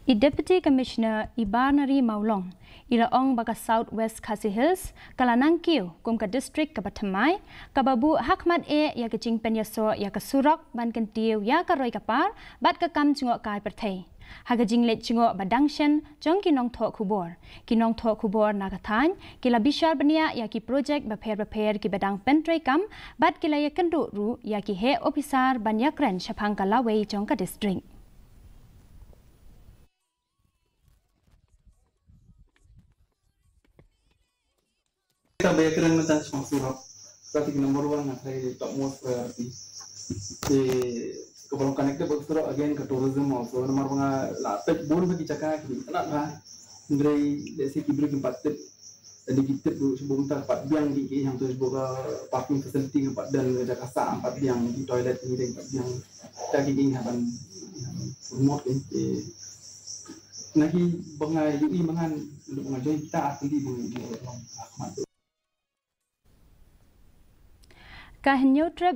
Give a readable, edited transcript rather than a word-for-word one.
I Deputy Commissioner Ibarnari Maulong, ila ong baka South West Khasi Hills, kala Nangkiew, kum ka district ka Batamai, kababu hakmat ya kecing penyaso ya kasurok ban kentiu ya karoi kapar, bat ka kam cungok kai perthai. Haga jinglet cungok badangshen jong kinong thok kubor nakathan, kila bishar bania ya ki project baper ki badang pentrai kam, bat kila ya kendu ru ya ki he officer banyak ren shapang kalawai jong ka district. Kita bayaran macam sponsor, tapi nomor 1 nak saya top most priority. Kalau connected sponsor again ke tourism also nomor 1 lapet bor bagi cakap kita nak lah. Dari desi kibri empat tip, jadi kita tu sebelum tak 4 biang di yang tu sebuah parking facility 4 dan ada kasa 4 biang di toilet ni dan 4 biang tak gini haban remote ni. Nanti bangai UI mangan untuk mengajar kita asli di Kahenyo trip